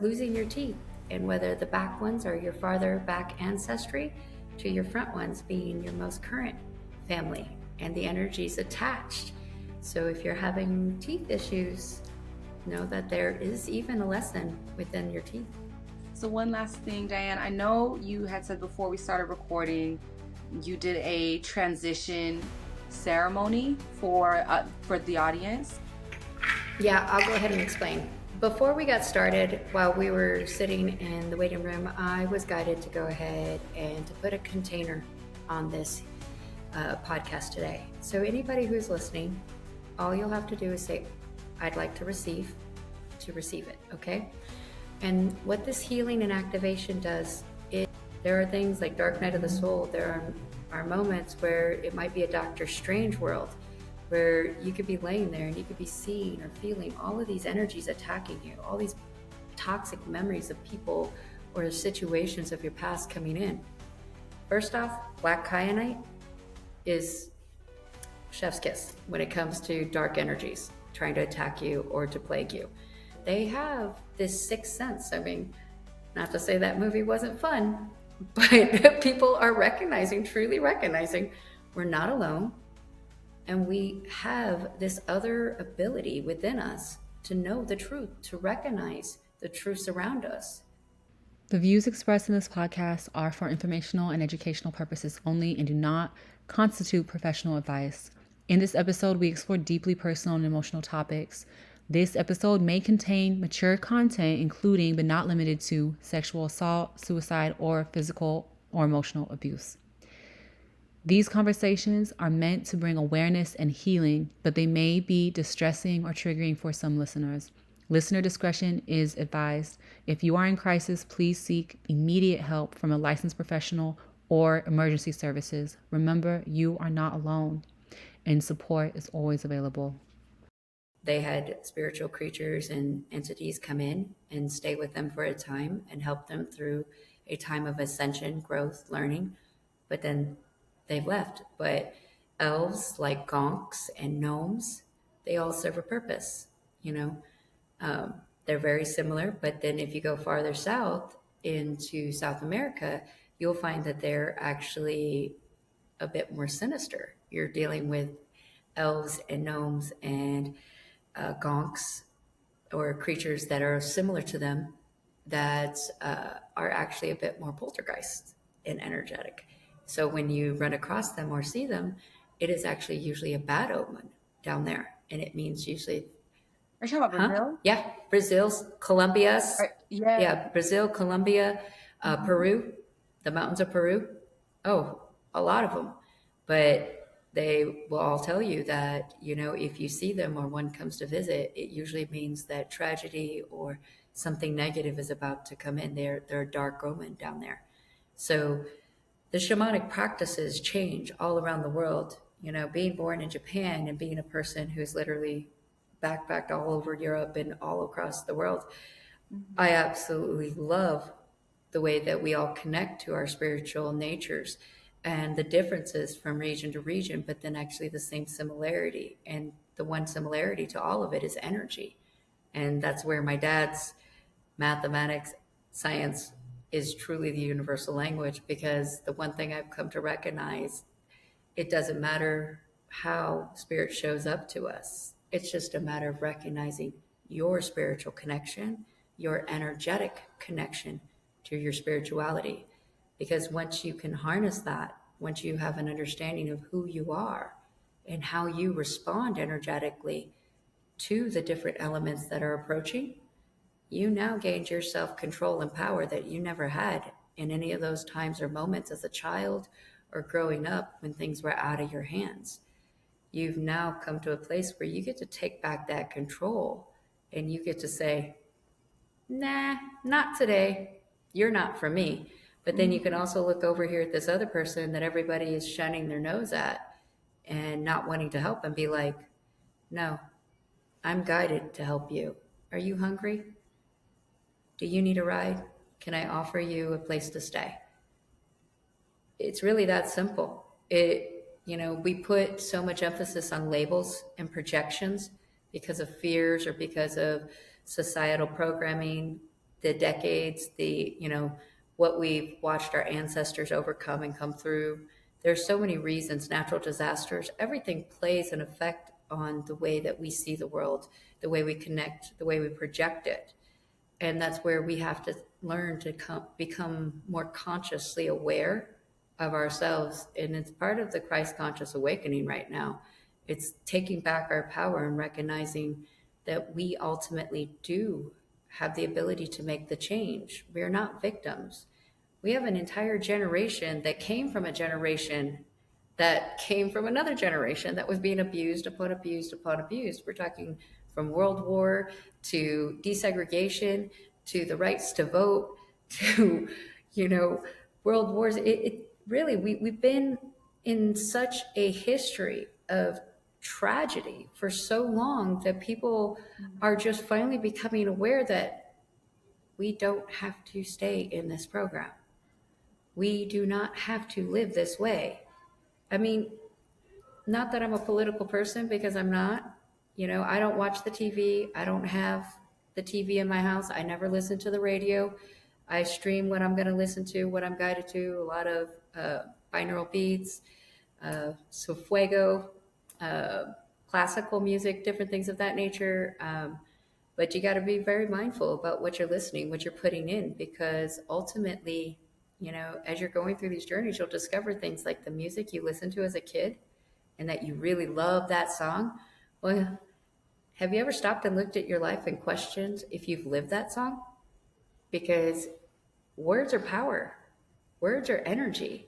losing your teeth, and whether the back ones are your farther back ancestry to your front ones being your most current family and the energies attached. So if you're having teeth issues, know that there is even a lesson within your teeth. So one last thing, Diane, I know you had said before we started recording, you did a transition ceremony for the audience. Yeah, I'll go ahead and explain. Before we got started, while we were sitting in the waiting room, I was guided to go ahead and to put a container on this podcast today. So anybody who's listening, all you'll have to do is say, I'd like to receive it, okay? And what this healing and activation does is there are things like Dark Night of the Soul. There are moments where it might be a Doctor Strange world, where you could be laying there and you could be seeing or feeling all of these energies attacking you, all these toxic memories of people or situations of your past coming in. First off, black kyanite is chef's kiss when it comes to dark energies trying to attack you or to plague you. They have this sixth sense. I mean, not to say that movie wasn't fun, but people are truly recognizing we're not alone. And we have this other ability within us to know the truth, to recognize the truths around us. The views expressed in this podcast are for informational and educational purposes only and do not constitute professional advice. In this episode, we explore deeply personal and emotional topics. This episode may contain mature content, including but not limited to sexual assault, suicide, or physical or emotional abuse. These conversations are meant to bring awareness and healing, but they may be distressing or triggering for some listeners. Listener discretion is advised. If you are in crisis, please seek immediate help from a licensed professional or emergency services. Remember, you are not alone, and support is always available. They had spiritual creatures and entities come in and stay with them for a time and help them through a time of ascension, growth, learning, but then they've left. But elves like gonks and gnomes, they all serve a purpose, they're very similar, but then if you go farther south into South America, you'll find that they're actually a bit more sinister. You're dealing with elves and gnomes and gonks or creatures that are similar to them that are actually a bit more poltergeist and energetic. So when you run across them or see them, it is actually usually a bad omen down there. And it means usually... Are you talking about Brazil? Yeah, Brazil, Colombia. Yeah, Brazil, Colombia, Peru, the mountains of Peru. Oh, a lot of them. But they will all tell you that, if you see them or one comes to visit, it usually means that tragedy or something negative is about to come in. They're a dark omen down there. So the shamanic practices change all around the world. Being born in Japan and being a person who's literally backpacked all over Europe and all across the world, I absolutely love the way that we all connect to our spiritual natures and the differences from region to region, but then actually the same similarity. And the one similarity to all of it is energy. And that's where my dad's mathematics, science is truly the universal language, because the one thing I've come to recognize, it doesn't matter how spirit shows up to us. It's just a matter of recognizing your spiritual connection, your energetic connection to your spirituality. Because once you can harness that, once you have an understanding of who you are and how you respond energetically to the different elements that are approaching, you now gained your self-control and power that you never had in any of those times or moments as a child or growing up when things were out of your hands. You've now come to a place where you get to take back that control and you get to say, nah, not today. You're not for me. But then you can also look over here at this other person that everybody is shunning their nose at and not wanting to help and be like, no, I'm guided to help you. Are you hungry? Do you need a ride? Can I offer you a place to stay? It's really that simple. We put so much emphasis on labels and projections because of fears or because of societal programming the decades, what we've watched our ancestors overcome and come through. There's so many reasons, natural disasters, everything plays an effect on the way that we see the world, the way we connect, the way we project it. And that's where we have to learn to become more consciously aware of ourselves. And it's part of the Christ conscious awakening right now. It's taking back our power and recognizing that we ultimately do have the ability to make the change. We are not victims. We have an entire generation that came from a generation that came from another generation that was being abused upon abused upon abused. We're talking from World War to desegregation to the rights to vote to, world wars. It really, we've been in such a history of tragedy for so long that people are just finally becoming aware that we don't have to stay in this program. We do not have to live this way. I mean, not that I'm a political person, because I'm not. I don't watch the TV. I don't have the TV in my house. I never listen to the radio. I stream what I'm going to listen to, what I'm guided to, a lot of binaural beats, fuego, classical music, different things of that nature. But you got to be very mindful about what you're listening, what you're putting in, because ultimately, as you're going through these journeys, you'll discover things like the music you listened to as a kid and that you really love that song. Well, have you ever stopped and looked at your life and questioned if you've lived that song? Because words are power. Words are energy.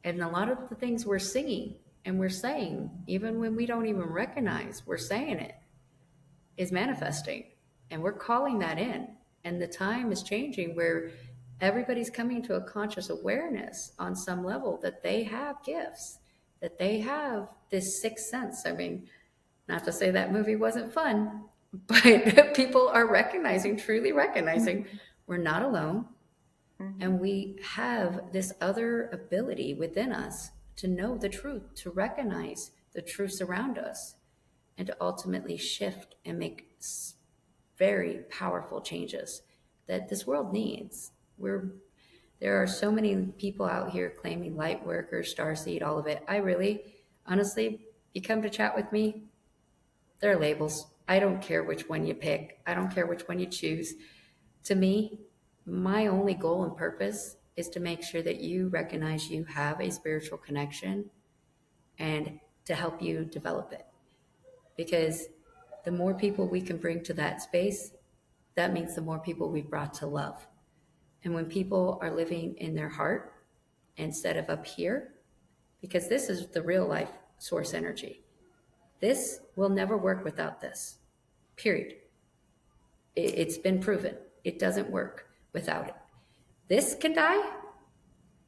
And a lot of the things we're singing and we're saying, even when we don't even recognize we're saying it, is manifesting. And we're calling that in. And the time is changing where everybody's coming to a conscious awareness on some level that they have gifts, that they have this sixth sense. I mean, not to say that movie wasn't fun, but people are truly recognizing we're not alone. And we have this other ability within us to know the truth, to recognize the truths around us, and to ultimately shift and make very powerful changes that this world needs. There are so many people out here claiming light workers, starseed, all of it. I really, honestly, you come to chat with me, they're labels. I don't care which one you pick. I don't care which one you choose. To me, my only goal and purpose is to make sure that you recognize you have a spiritual connection and to help you develop it. Because the more people we can bring to that space, that means the more people we've brought to love. And when people are living in their heart instead of up here, because this is the real life source energy. This will never work without this, period. It's been proven. It doesn't work without it. This can die,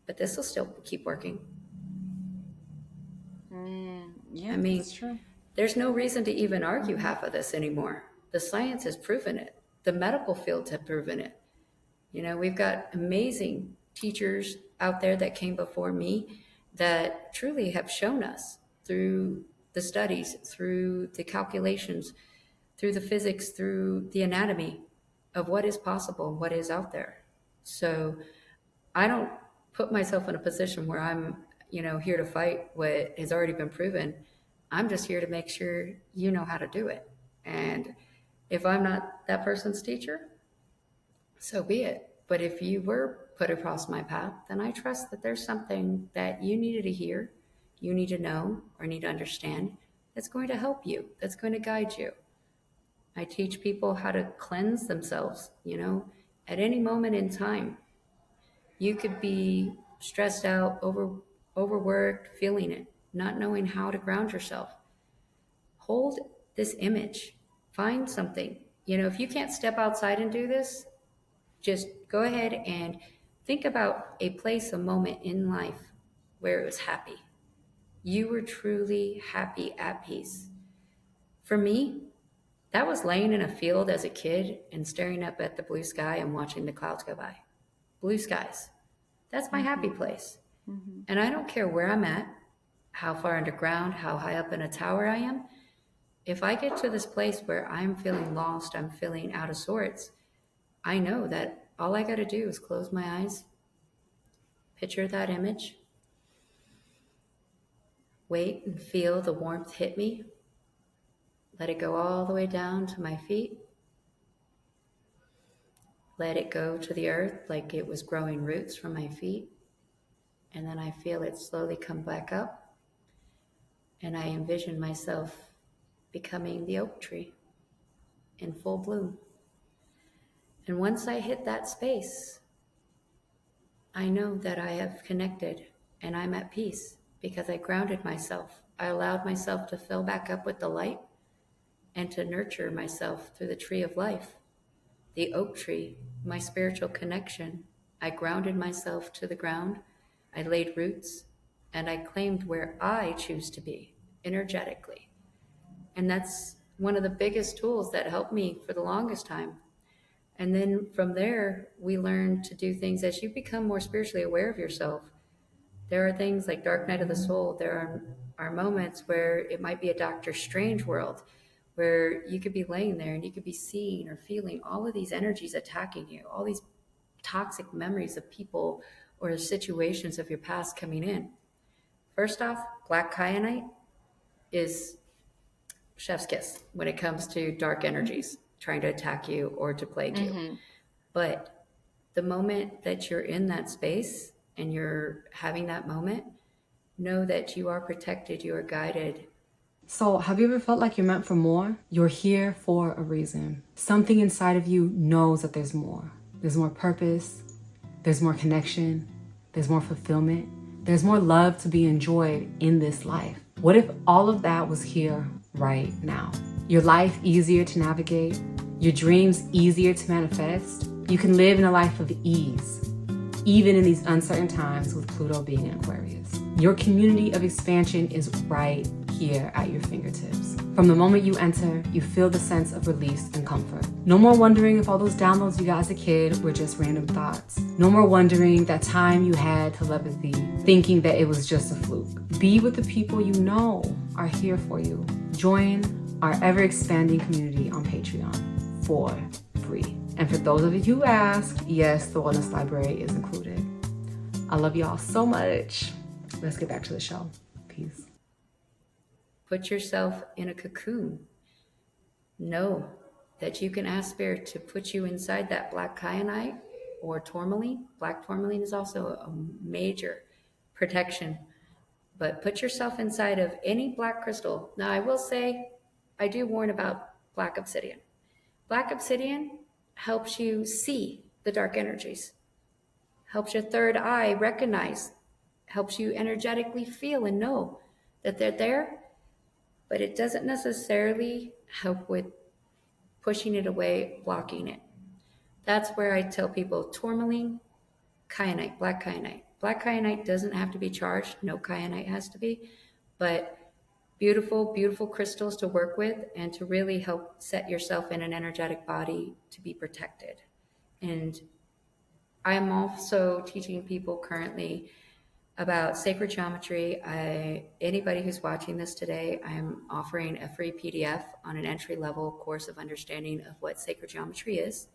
but this will still keep working. Yeah, I mean, that's true. There's no reason to even argue half of this anymore. The science has proven it. The medical fields have proven it. We've got amazing teachers out there that came before me that truly have shown us through the studies, through the calculations, through the physics, through the anatomy of what is possible and what is out there. So I don't put myself in a position where I'm, here to fight what has already been proven. I'm just here to make sure you know how to do it. And if I'm not that person's teacher, so be it. But if you were put across my path, then I trust that there's something that you needed to hear, you need to know, or need to understand that's going to help you, that's going to guide you. I teach people how to cleanse themselves, at any moment in time. You could be stressed out, overworked, feeling it, not knowing how to ground yourself. Hold this image. Find something. If you can't step outside and do this, just go ahead and think about a place, a moment in life where it was happy. You were truly happy, at peace. For me, that was laying in a field as a kid and staring up at the blue sky and watching the clouds go by. Blue skies. That's my happy place. And I don't care where I'm at, how far underground, how high up in a tower I am. If I get to this place where I'm feeling lost, I'm feeling out of sorts, I know that all I got to do is close my eyes, picture that image, wait and feel the warmth hit me, let it go all the way down to my feet, let it go to the earth like it was growing roots from my feet, and then I feel it slowly come back up, and I envision myself becoming the oak tree in full bloom. And once I hit that space, I know that I have connected and I'm at peace because I grounded myself. I allowed myself to fill back up with the light and to nurture myself through the tree of life, the oak tree, my spiritual connection. I grounded myself to the ground. I laid roots and I claimed where I choose to be energetically. And that's one of the biggest tools that helped me for the longest time. And then from there, we learn to do things as you become more spiritually aware of yourself. There are things like Dark Night of the Soul. There are moments where it might be a Doctor Strange world, where you could be laying there and you could be seeing or feeling all of these energies attacking you, all these toxic memories of people or situations of your past coming in. First off, black kyanite is chef's kiss when it comes to dark energies trying to attack you or to plague you. But the moment that you're in that space and you're having that moment, know that you are protected, you are guided. So, have you ever felt like you're meant for more? You're here for a reason. Something inside of you knows that there's more. There's more purpose, there's more connection, there's more fulfillment, there's more love to be enjoyed in this life. What if all of that was here right now? Your life easier to navigate, your dreams easier to manifest. You can live in a life of ease, even in these uncertain times with Pluto being in Aquarius. Your community of expansion is right here at your fingertips. From the moment you enter, you feel the sense of release and comfort. No more wondering if all those downloads you got as a kid were just random thoughts. No more wondering that time you had telepathy, thinking that it was just a fluke. Be with the people you know are here for you. Join our ever-expanding community on Patreon for free. And for those of you who ask, yes, the Wellness Library is included. I love y'all so much. Let's get back to the show. Peace. Put yourself in a cocoon. Know that you can ask Spirit to put you inside that black kyanite or tourmaline. Black tourmaline is also a major protection. But put yourself inside of any black crystal. Now, I will say, I do warn about black obsidian. Black obsidian helps you see the dark energies, helps your third eye recognize, helps you energetically feel and know that they're there, but it doesn't necessarily help with pushing it away, blocking it. That's where I tell people tourmaline, kyanite, black kyanite. Black kyanite doesn't have to be charged. No kyanite has to be, but beautiful, beautiful crystals to work with and to really help set yourself in an energetic body to be protected. And I'm also teaching people currently about sacred geometry. Anybody who's watching this today, I'm offering a free PDF on an entry-level course of understanding of what sacred geometry is.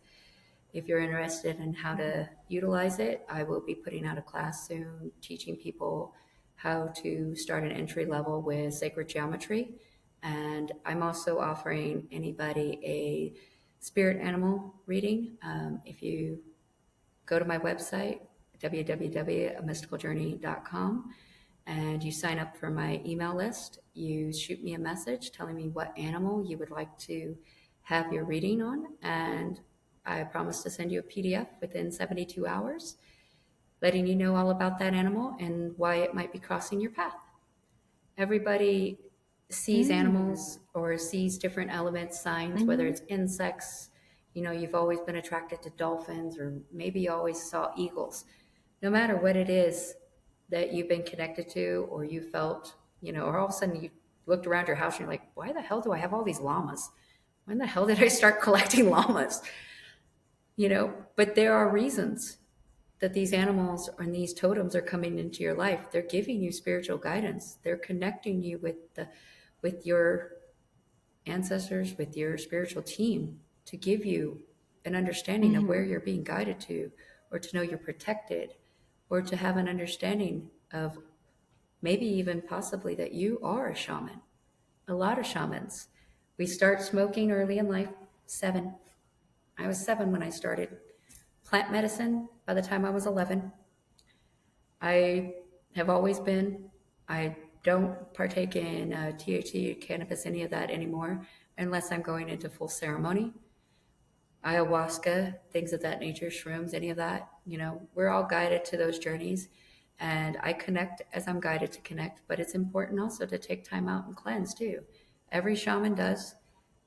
If you're interested in how to utilize it, I will be putting out a class soon teaching people how to start an entry level with sacred geometry. And I'm also offering anybody a spirit animal reading. If you go to my website, www.amysticaljourney.com, and you sign up for my email list, you shoot me a message telling me what animal you would like to have your reading on, and I promise to send you a PDF within 72 hours, letting you know all about that animal and why it might be crossing your path. Everybody sees animals or sees different elements, signs, whether it's insects. You know, you've always been attracted to dolphins, or maybe you always saw eagles. No matter what it is that you've been connected to, or you felt, you know, or all of a sudden you looked around your house and you're like, why the hell do I have all these llamas? When the hell did I start collecting llamas? You know, but there are reasons that these animals and these totems are coming into your life. They're giving you spiritual guidance. They're connecting you with your ancestors, with your spiritual team, to give you an understanding of where you're being guided to, or to know you're protected, or to have an understanding of maybe even possibly that you are a shaman. A lot of shamans. We start smoking early in life, 7. I was 7 when I started plant medicine. By the time I was 11, I have always been. I don't partake in THC, cannabis, any of that anymore, unless I'm going into full ceremony. Ayahuasca, things of that nature, shrooms, any of that. We're all guided to those journeys. And I connect as I'm guided to connect, but it's important also to take time out and cleanse too. Every shaman does,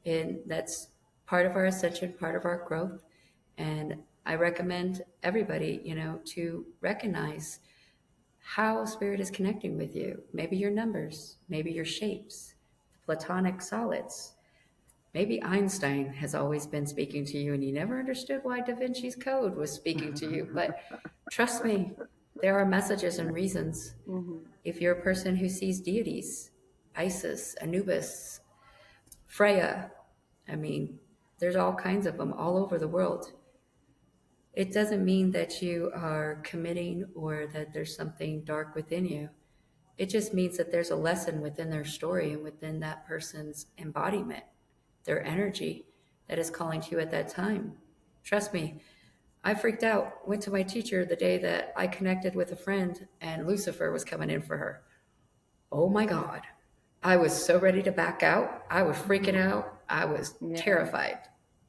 and that's part of our ascension, part of our growth. And I recommend everybody, to recognize how spirit is connecting with you. Maybe your numbers, maybe your shapes, platonic solids. Maybe Einstein has always been speaking to you and you never understood why Da Vinci's Code was speaking to you. But trust me, there are messages and reasons. If you're a person who sees deities, Isis, Anubis, Freya, there's all kinds of them all over the world. It doesn't mean that you are committing or that there's something dark within you. It just means that there's a lesson within their story and within that person's embodiment, their energy that is calling to you at that time. Trust me, I freaked out, went to my teacher the day that I connected with a friend and Lucifer was coming in for her. Oh my God. I was so ready to back out. I was freaking out. I was terrified.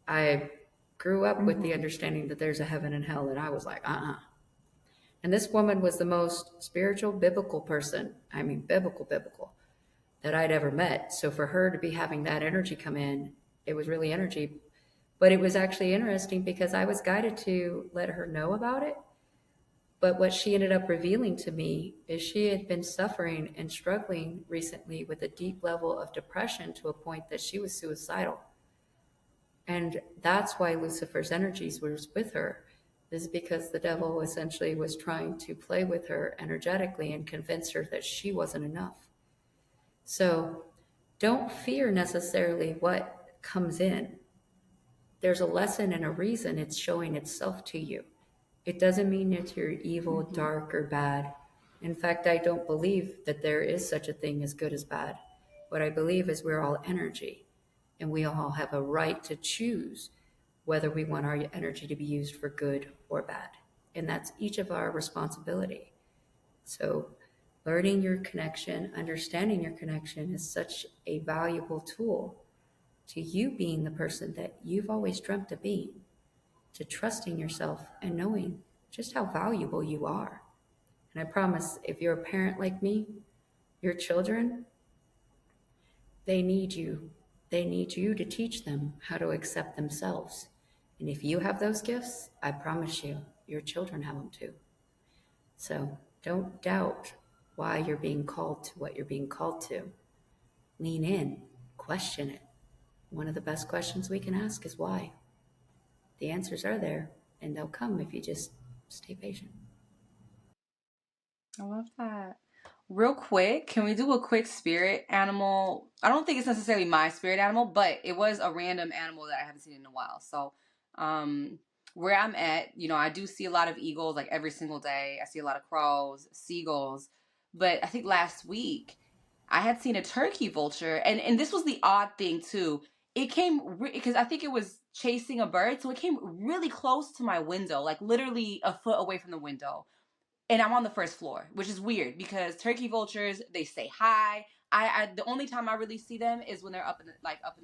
I grew up with the understanding that there's a heaven and hell, and I was like, And this woman was the most spiritual, biblical person, biblical, that I'd ever met. So for her to be having that energy come in, it was really energy. But it was actually interesting because I was guided to let her know about it. But what she ended up revealing to me is she had been suffering and struggling recently with a deep level of depression to a point that she was suicidal. And that's why Lucifer's energies was with her, is because the devil essentially was trying to play with her energetically and convince her that she wasn't enough. So don't fear necessarily what comes in. There's a lesson and a reason it's showing itself to you. It doesn't mean that you're evil, dark, or bad. In fact, I don't believe that there is such a thing as good as bad. What I believe is we're all energy, and we all have a right to choose whether we want our energy to be used for good or bad. And that's each of our responsibility. So learning your connection, understanding your connection is such a valuable tool to you being the person that you've always dreamt of being, to trusting yourself and knowing just how valuable you are. And I promise, if you're a parent like me, your children, they need you. They need you to teach them how to accept themselves. And if you have those gifts, I promise you, your children have them too. So don't doubt why you're being called to what you're being called to. Lean in, question it. One of the best questions we can ask is why. The answers are there, and they'll come if you just stay patient. I love that. Real quick, can we do a quick spirit animal? I don't think it's necessarily my spirit animal, but it was a random animal that I haven't seen in a while. So, where I'm at, I do see a lot of eagles like every single day. I see a lot of crows, seagulls. But I think last week I had seen a turkey vulture, and this was the odd thing too. It came because I think it was chasing a bird, so it came really close to my window, like literally a foot away from the window. And I'm on the first floor, which is weird because turkey vultures, they say hi. I the only time I really see them is when they're up in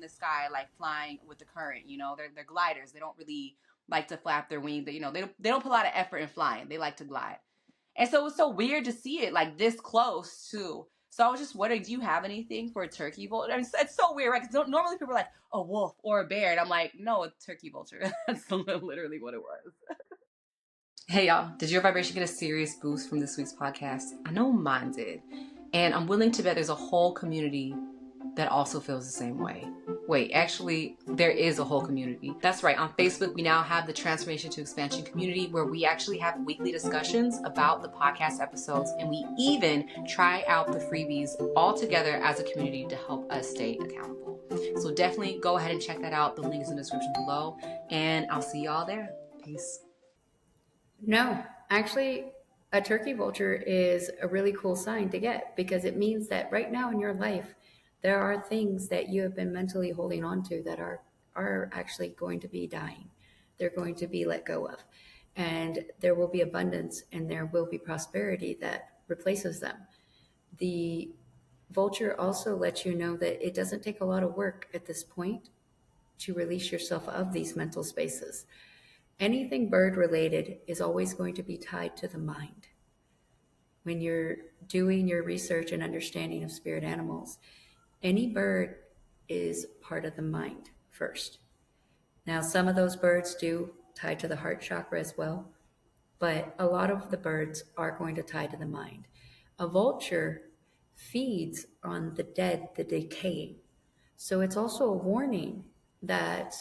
the sky, like flying with the current. They're gliders. They don't really like to flap their wings. They don't put a lot of effort in flying. They like to glide. And so it was so weird to see it like this close too. So I was just wondering, do you have anything for a turkey vulture? It's so weird, right? Because normally people are like a wolf or a bear, and I'm like, no, a turkey vulture. That's literally what it was. Hey y'all, did your vibration get a serious boost from this week's podcast? I know mine did. And I'm willing to bet there's a whole community that also feels the same way. Wait, actually, there is a whole community. That's right, on Facebook, we now have the Transformation to Expansion community where we actually have weekly discussions about the podcast episodes, and we even try out the freebies all together as a community to help us stay accountable. So definitely go ahead and check that out. The link is in the description below, and I'll see y'all there. Peace. No, actually, a turkey vulture is a really cool sign to get, because it means that right now in your life, there are things that you have been mentally holding on to that are actually going to be dying. They're going to be let go of. And there will be abundance and there will be prosperity that replaces them. The vulture also lets you know that it doesn't take a lot of work at this point to release yourself of these mental spaces. Anything bird related is always going to be tied to the mind. When you're doing your research and understanding of spirit animals, any bird is part of the mind first. Now, some of those birds do tie to the heart chakra as well, but a lot of the birds are going to tie to the mind. A vulture feeds on the dead, the decaying. So it's also a warning that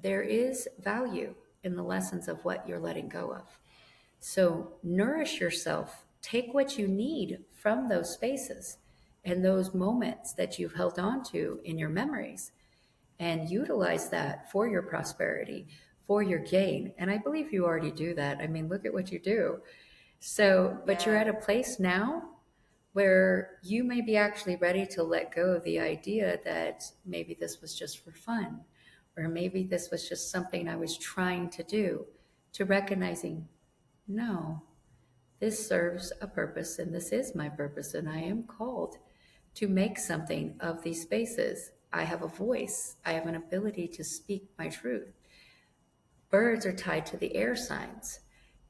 there is value in the lessons of what you're letting go of. So nourish yourself. Take what you need from those spaces and those moments that you've held on to in your memories, and utilize that for your prosperity, for your gain. And I believe you already do that. I mean, look at what you do. So, but you're at a place now where you may be actually ready to let go of the idea that maybe this was just for fun, or maybe this was just something I was trying to do, to recognizing, no, this serves a purpose and this is my purpose, and I am called to make something of these spaces. I have a voice. I have an ability to speak my truth. Birds are tied to the air signs,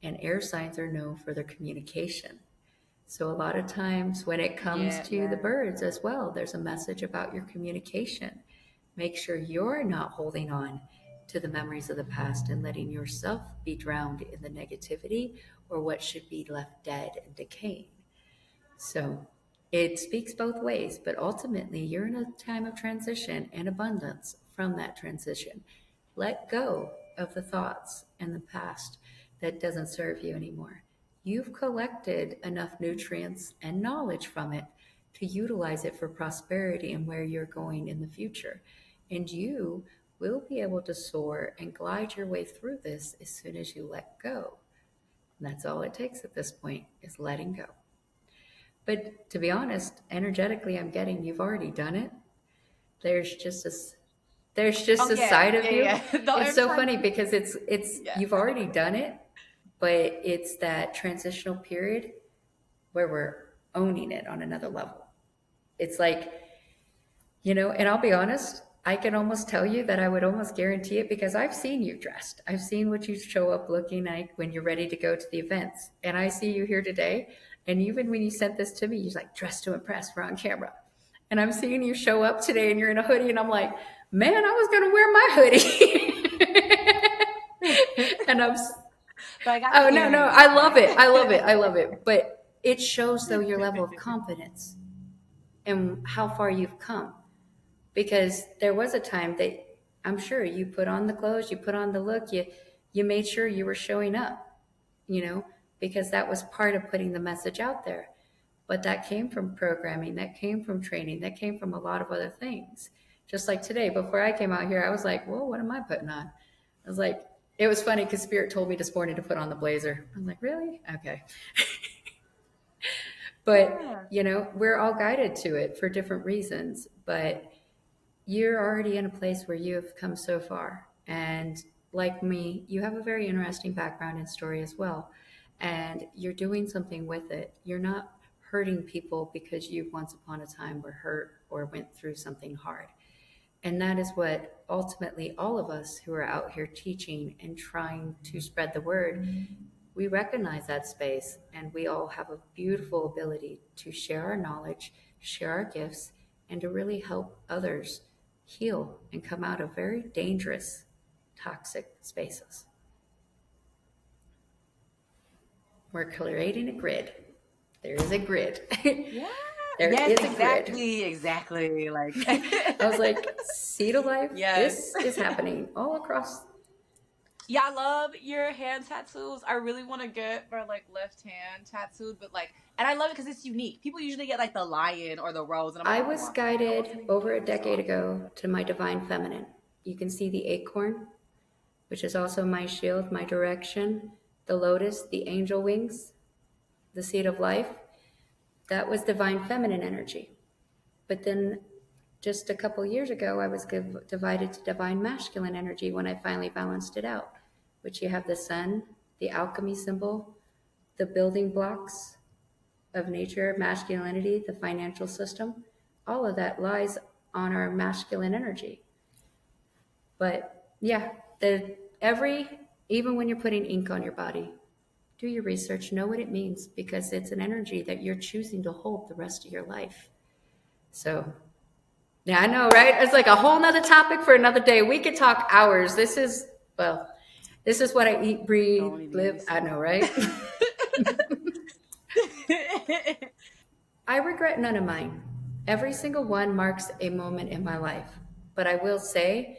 and air signs are known for their communication. So a lot of times when it comes to the birds as well, there's a message about your communication. Make sure you're not holding on to the memories of the past and letting yourself be drowned in the negativity or what should be left dead and decaying. So it speaks both ways, but ultimately you're in a time of transition and abundance from that transition. Let go of the thoughts and the past that doesn't serve you anymore. You've collected enough nutrients and knowledge from it to utilize it for prosperity and where you're going in the future. And you will be able to soar and glide your way through this as soon as you let go. And that's all it takes at this point, is letting go. But to be honest, energetically, I'm getting you've already done it. There's just a side of you. It's so funny because it's you've already done it, but it's that transitional period where we're owning it on another level. It's like, and I'll be honest, I can almost tell you that I would almost guarantee it, because I've seen you dressed. I've seen what you show up looking like when you're ready to go to the events. And I see you here today. And even when you sent this to me, you're like, dressed to impress, we're on camera. And I'm seeing you show up today and you're in a hoodie, and I'm like, man, I was going to wear my hoodie. And I'm, oh, no, I love it. But it shows, though, your level of confidence and how far you've come. Because there was a time that I'm sure you put on the clothes, you put on the look, you made sure you were showing up, because that was part of putting the message out there. But that came from programming, that came from training, that came from a lot of other things. Just like today, before I came out here, I was like, whoa, what am I putting on? I was like, it was funny because Spirit told me this morning to put on the blazer. I'm like, really? Okay. But, we're all guided to it for different reasons. But you're already in a place where you have come so far. And like me, you have a very interesting background and story as well. And you're doing something with it. You're not hurting people because you once upon a time were hurt or went through something hard. And that is what ultimately all of us who are out here teaching and trying to spread the word, we recognize that space, and we all have a beautiful ability to share our knowledge, share our gifts, and to really help others heal and come out of very dangerous, toxic spaces. We're creating a grid. There is a grid. Yeah. There is a grid. Exactly. Like I was like, seed of life. Yes. This is happening all across Yeah, I love your hand tattoos. I really want to get my like left hand tattooed, but like, and I love it because it's unique. People usually get like the lion or the rose, and I'm like, I I don't was want that. I want guided something over a unique. decade ago to my divine feminine. You can see the acorn, which is also my shield, my direction, the lotus, the angel wings, the seed of life. That was divine feminine energy. But then just a couple years ago, I was divided to divine masculine energy when I finally balanced it out, which you have the sun, the alchemy symbol, the building blocks of nature, masculinity, the financial system. All of that lies on our masculine energy. But yeah, even when you're putting ink on your body, do your research, know what it means, because it's an energy that you're choosing to hold the rest of your life. So yeah, I know, right? It's like a whole nother topic for another day. We could talk hours. This is what I eat, breathe, live. I know, right? I regret none of mine. Every single one marks a moment in my life. But I will say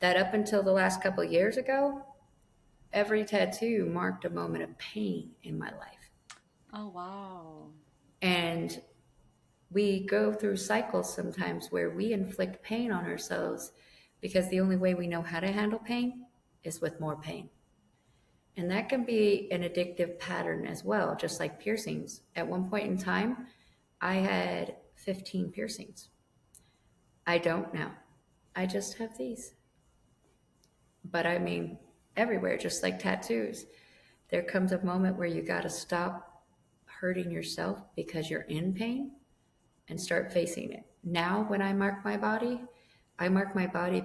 that up until the last couple of years ago, every tattoo marked a moment of pain in my life. Oh, wow. And we go through cycles sometimes where we inflict pain on ourselves because the only way we know how to handle pain is with more pain. And that can be an addictive pattern as well, just like piercings. At one point in time, I had 15 piercings. I don't now. I just have these. But I mean, everywhere, just like tattoos. There comes a moment where you got to stop hurting yourself because you're in pain and start facing it. Now, when I mark my body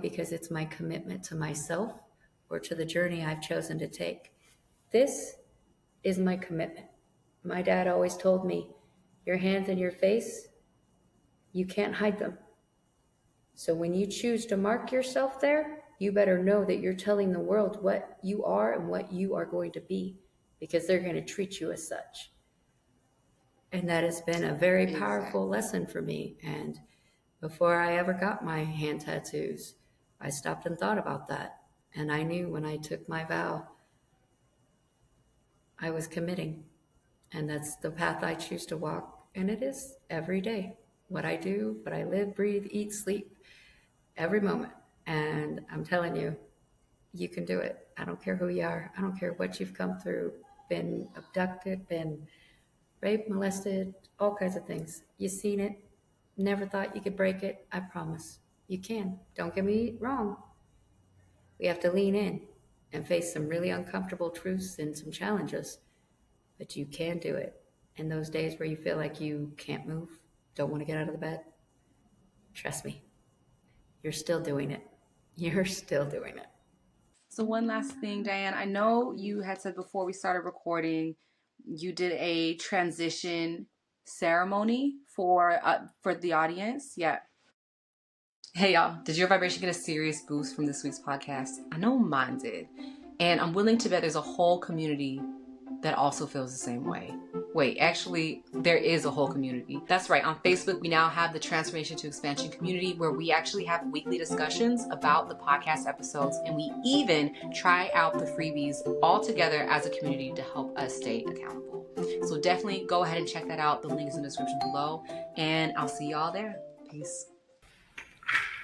because it's my commitment to myself or to the journey I've chosen to take. This is my commitment. My dad always told me, your hands and your face, you can't hide them. So when you choose to mark yourself there, you better know that you're telling the world what you are and what you are going to be, because they're going to treat you as such. And that has been a very powerful lesson for me. And before I ever got my hand tattoos, I stopped and thought about that. And I knew when I took my vow, I was committing. And that's the path I choose to walk. And it is every day. What I do, what I live, breathe, eat, sleep, every moment. And I'm telling you, you can do it. I don't care who you are. I don't care what you've come through, been abducted, been raped, molested, all kinds of things. You've seen it. Never thought you could break it. I promise. You can. Don't get me wrong. We have to lean in and face some really uncomfortable truths and some challenges, but you can do it. And those days where you feel like you can't move, don't want to get out of the bed, trust me, you're still doing it. You're still doing it. So one last thing, Diane. I know you had said before we started recording, you did a transition ceremony for the audience. Yeah. Hey y'all, did your vibration get a serious boost from this week's podcast? I know mine did. And I'm willing to bet there's a whole community that also feels the same way. Wait, actually, there is a whole community. That's right. On Facebook, we now have the Transformation to Expansion community where we actually have weekly discussions about the podcast episodes, and we even try out the freebies all together as a community to help us stay accountable. So definitely go ahead and check that out. The link is in the description below, and I'll see y'all there. Peace.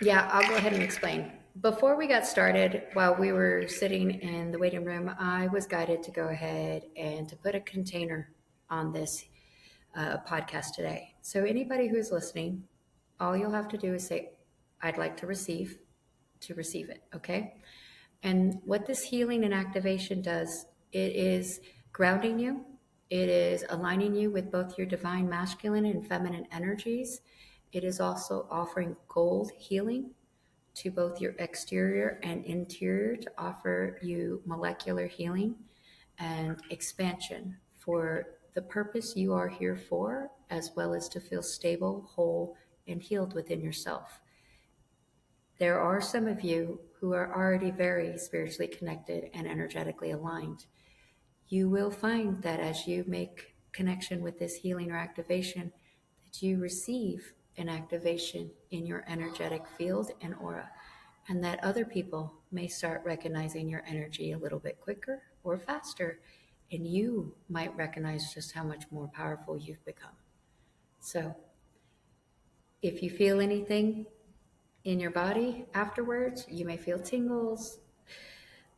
Yeah, I'll go ahead and explain. Before we got started, while we were sitting in the waiting room, I was guided to go ahead and to put a container on this podcast today. So anybody who's listening, all you'll have to do is say, I'd like to receive it, okay? And what this healing and activation does, it is grounding you. It is aligning you with both your divine masculine and feminine energies. It is also offering gold healing to both your exterior and interior to offer you molecular healing and expansion for the purpose you are here for, as well as to feel stable, whole, and healed within yourself. There are some of you who are already very spiritually connected and energetically aligned. You will find that as you make connection with this healing or activation, that you receive an activation in your energetic field and aura, and that other people may start recognizing your energy a little bit quicker or faster, and you might recognize just how much more powerful you've become. So if you feel anything in your body afterwards, you may feel tingles,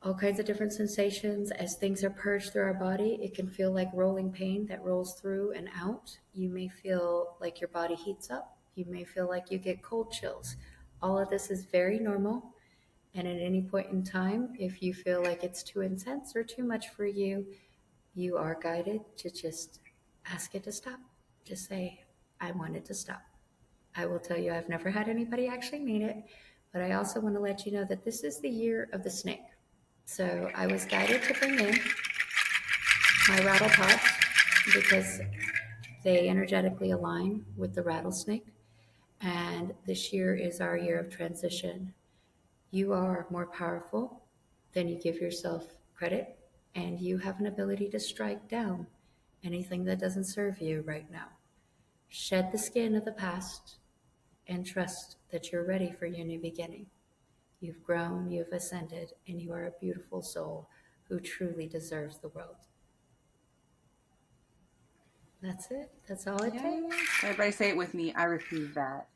all kinds of different sensations as things are purged through our body. It can feel like rolling pain that rolls through and out. You may feel like your body heats up. You may feel like you get cold chills. All of this is very normal. And at any point in time, if you feel like it's too intense or too much for you, you are guided to just ask it to stop. Just say, I want it to stop. I will tell you, I've never had anybody actually need it, but I also want to let you know that this is the year of the snake. So I was guided to bring in my rattle pots because they energetically align with the rattlesnake. And this year is our year of transition. You are more powerful than you give yourself credit, and you have an ability to strike down anything that doesn't serve you right now. Shed the skin of the past and trust that you're ready for your new beginning. You've grown, you've ascended, and you are a beautiful soul who truly deserves the world. That's it. That's all it takes. Everybody say it with me. I receive that.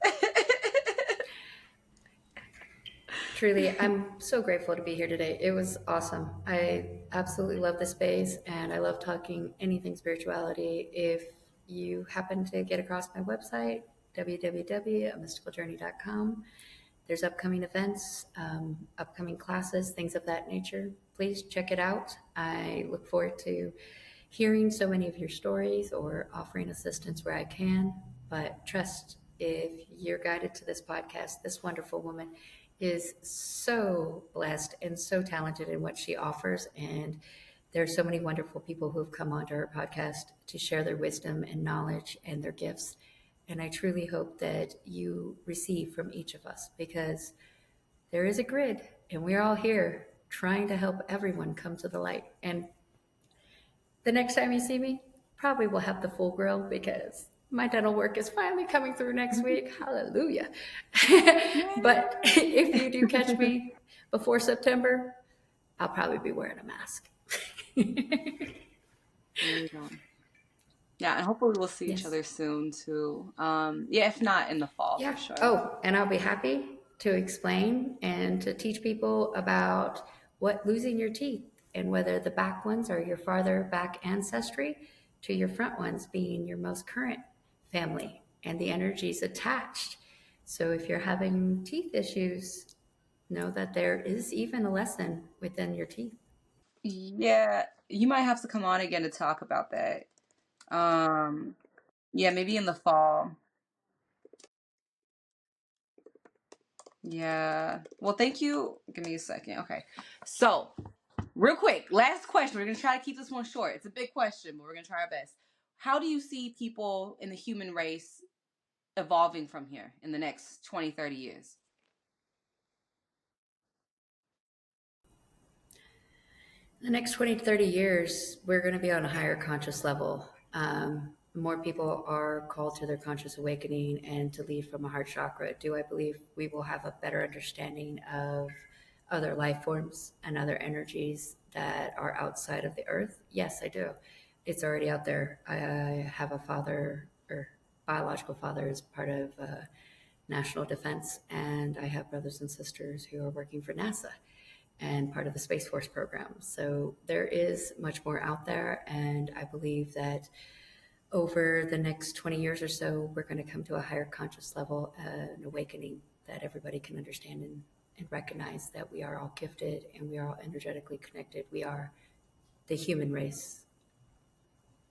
Truly, I'm so grateful to be here today. It was awesome. I absolutely love the space, and I love talking anything spirituality. If you happen to get across my website, www.amysticaljourney.com, there's upcoming events, upcoming classes, things of that nature. Please check it out. I look forward to hearing so many of your stories or offering assistance where I can. But trust, if you're guided to this podcast, this wonderful woman is so blessed and so talented in what she offers. And there's so many wonderful people who have come onto her podcast to share their wisdom and knowledge and their gifts. And I truly hope that you receive from each of us, because there is a grid and we're all here trying to help everyone come to the light. And the next time you see me, probably will have the full grill, because my dental work is finally coming through next week. Hallelujah. But if you do catch me before September, I'll probably be wearing a mask. There you go. Yeah, and hopefully we'll see each other soon too. If not in the fall, for sure. Oh, and I'll be happy to explain and to teach people about what losing your teeth, and whether the back ones are your farther back ancestry to your front ones being your most current family and the energies attached. So if you're having teeth issues, know that there is even a lesson within your teeth. Yeah, you might have to come on again to talk about that. Yeah, maybe in the fall. Yeah. Well, thank you. Give me a second. Okay. So, real quick, last question. We're going to try to keep this one short. It's a big question, but we're going to try our best. How do you see people in the human race evolving from here in the next 20, 30 years? The next 20 to 30 years, we're going to be on a higher conscious level. More people are called to their conscious awakening and to lead from a heart chakra. Do I believe we will have a better understanding of other life forms and other energies that are outside of the earth? Yes, I do. It's already out there. I have a father, or biological father, is part of national defense, and I have brothers and sisters who are working for NASA and part of the Space Force program. So there is much more out there, and I believe that over the next 20 years or so, we're going to come to a higher conscious level, an awakening that everybody can understand and recognize that we are all gifted and we are all energetically connected. We are the human race.